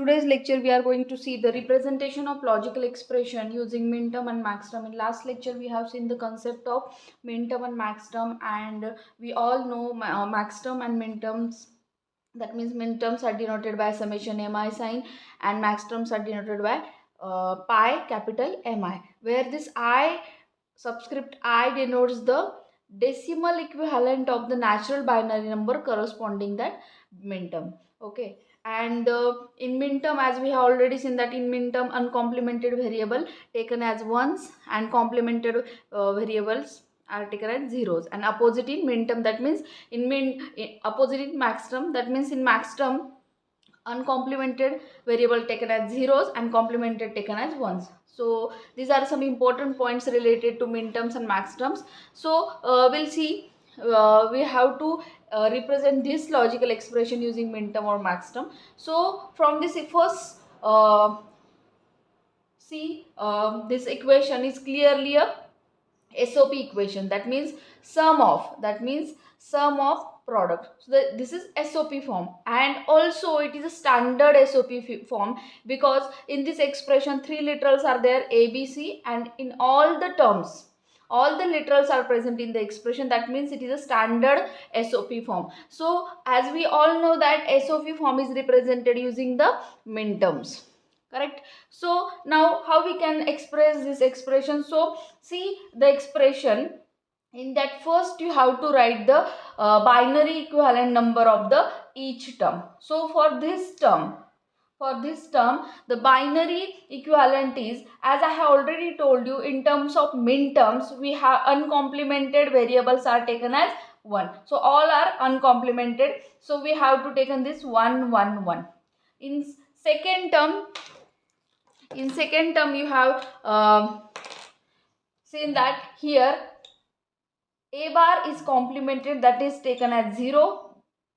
today's lecture we are going to see the representation of logical expression using minterm and maxterm. In last lecture we have seen the concept of minterm and maxterm, and we all know maxterm and minterms. That means minterms are denoted by summation mi sign and maxterms are denoted by pi capital Mi, where this I subscript I denotes the decimal equivalent of the natural binary number corresponding that minterm. Okay, and in minterm, as we have already seen that in minterm uncomplemented variable taken as ones and complemented variables are taken as zeros, and opposite in minterm, that means opposite in maxterm, that means in maxterm uncomplemented variable taken as zeros and complemented taken as ones. So these are some important points related to minterms and maxterms. So we'll see we have to represent this logical expression using minterm or maxterm. So from this first see this equation is clearly a SOP equation, that means sum of product. So this is SOP form, and also it is a standard SOP form because in this expression three literals are there, A, B, C, and in all the terms all the literals are present in the expression. That means it is a standard SOP form. So as we all know that SOP form is represented using the minterms, correct? So now how we can express this expression? So see the expression, in that first you have to write the binary equivalent number of the each term. So for this term the binary equivalent is, as I have already told you, in terms of minterms we have uncomplemented variables are taken as 1. So all are uncomplemented, so we have to taken this 1 1 1. In second term you have seen that here A bar is complemented, that is taken as 0.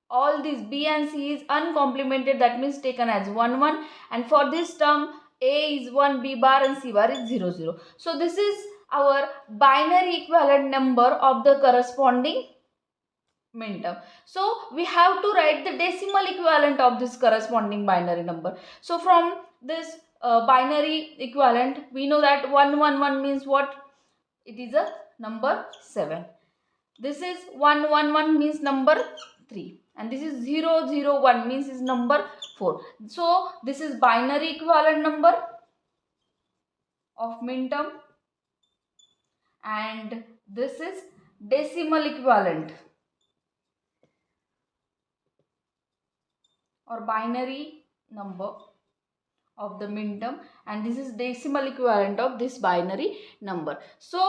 All these B and C is uncomplemented, that means taken as 1 1. And for this term A is 1, B bar and C bar is 0 0. So this is our binary equivalent number of the corresponding minterm. So we have to write the decimal equivalent of this corresponding binary number. So from this binary equivalent we know that 1 1 1 means what? It is a number 7. This is 1 1 1 means number 3, and this is 0 0 1 means is number 4. So this is binary equivalent number of minterm, and this is decimal equivalent or binary number of the minterm, and this is decimal equivalent of this binary number. So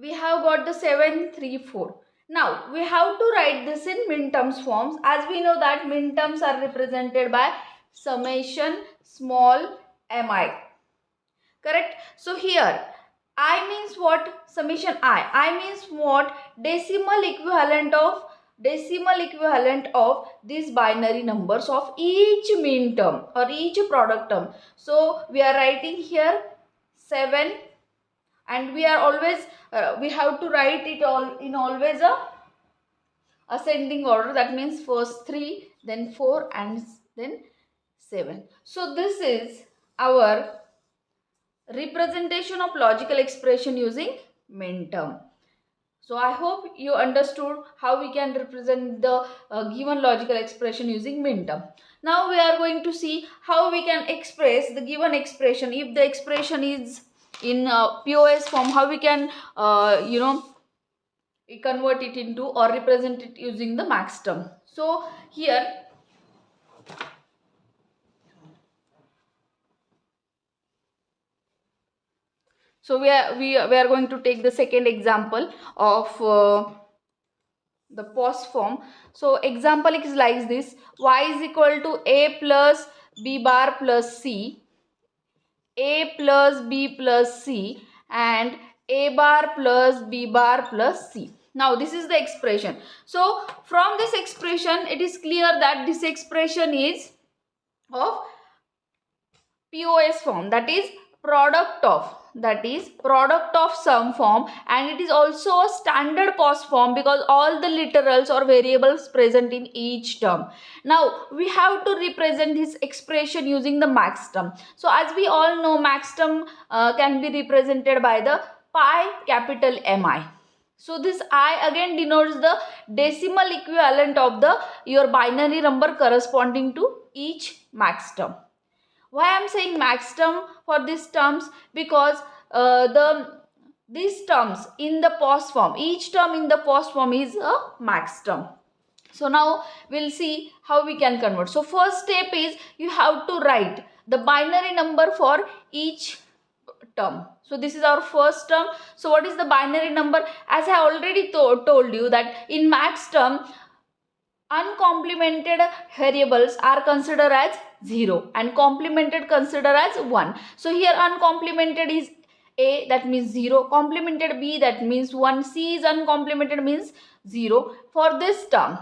we have got the 7 3 4. Now we have to write this in minterms forms, as we know that minterms are represented by summation small mi, correct? So here I means what? Summation I means what? Decimal equivalent of these binary numbers of each minterm or each product term. So we are writing here 7, and we are always we have to write it all in always a ascending order, that means first 3, then 4, and then 7. So this is our representation of logical expression using minterm. So I hope you understood how we can represent the given logical expression using minterm. Now we are going to see how we can express the given expression. If the expression is in POS form, how we can convert it into or represent it using the maxterm. So here we are going to take the second example of the POS form. So example is like this: y is equal to a plus b bar plus c, a plus b plus c, and a bar plus b bar plus c. Now this is the expression. So from this expression it is clear that this expression is of POS form, that is product of. that is product of sum form, and it is also a standard POS form because all the literals or variables present in each term. Now we have to represent this expression using the max term. So as we all know, max term can be represented by the pi capital Mi. So this I again denotes the decimal equivalent of the your binary number corresponding to each max term. Why I am saying max term for these terms? Because these terms in the POS form, each term in the POS form is a max term. So now we'll see how we can convert. So first step is you have to write the binary number for each term. So this is our first term. So what is the binary number? As I already told you that in max term, uncomplemented variables are considered as 0 and complemented considered as 1. So here uncomplemented is A, that means 0, complemented B, that means 1, C is uncomplemented, means 0. For this term,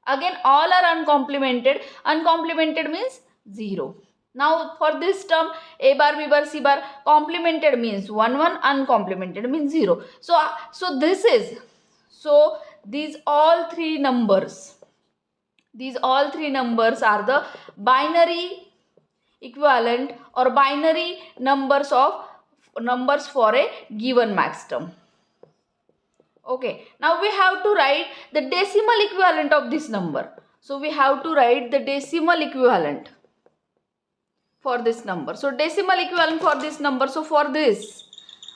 again all are uncomplemented, uncomplemented means 0. Now for this term, A bar, B bar, C bar, complemented means 1, 1, uncomplimented means 0. So this is, so these all three numbers are the binary equivalent or binary numbers for a given max term. Okay, now we have to write the decimal equivalent of this number. So we have to write the decimal equivalent for this number. So decimal equivalent for this number. So for this,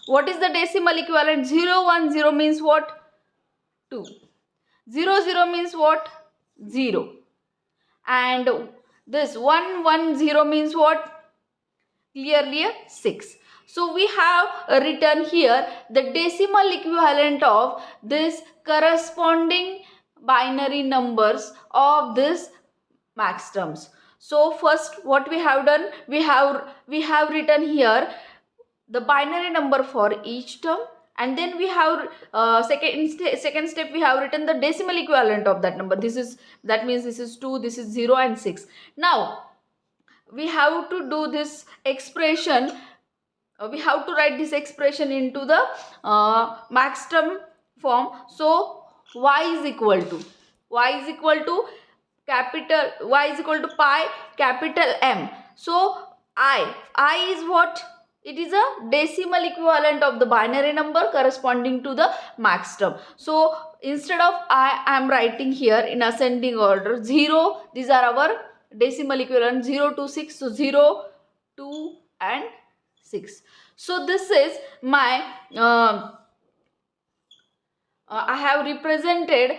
what is the decimal equivalent? 0, 1, 0 means what? 2. 0, 0 means what? 0. And this 1, 1, 0 means what? Clearly a 6. So we have written here the decimal equivalent of this corresponding binary numbers of this max terms. So first what we have done, we have written here the binary number for each term, and then we have second step we have written the decimal equivalent of that number. That means this is 2, this is 0 and 6. Now we have to do this expression, we have to write this expression into the max term form. So y is equal to pi capital M. So I is what? It is a decimal equivalent of the binary number corresponding to the max term. So instead of I am writing here in ascending order. 0, these are our decimal equivalent, 0 to 6. So 0, 2 and 6. So this is my I have represented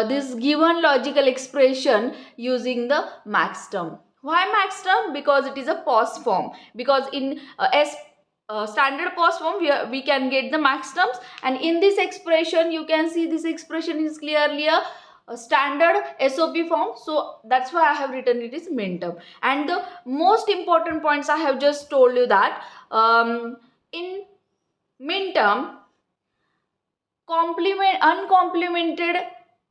this given logical expression using the max term. Why max term? Because it is a POS form. Because in standard POS form we can get the max terms, and in this expression you can see this expression is clearly a standard SOP form. So that's why I have written it is min term. And the most important points I have just told you that in min term, uncomplemented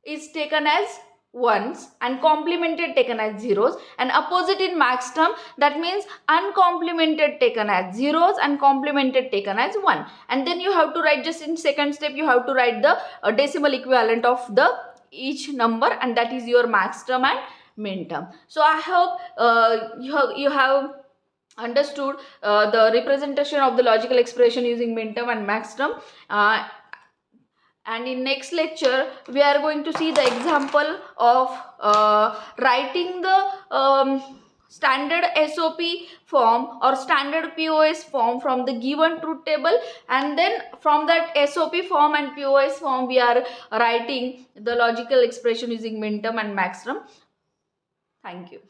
is taken as ones and complemented taken as zeros, and opposite in max term, that means uncomplemented taken as zeros and complemented taken as 1. And then you have to write, just in second step you have to write the decimal equivalent of the each number, and that is your max term and min term. So I hope you have understood the representation of the logical expression using min term and max term. And in next lecture we are going to see the example of writing the standard SOP form or standard POS form from the given truth table, and then from that SOP form and POS form we are writing the logical expression using min term and max term. Thank you.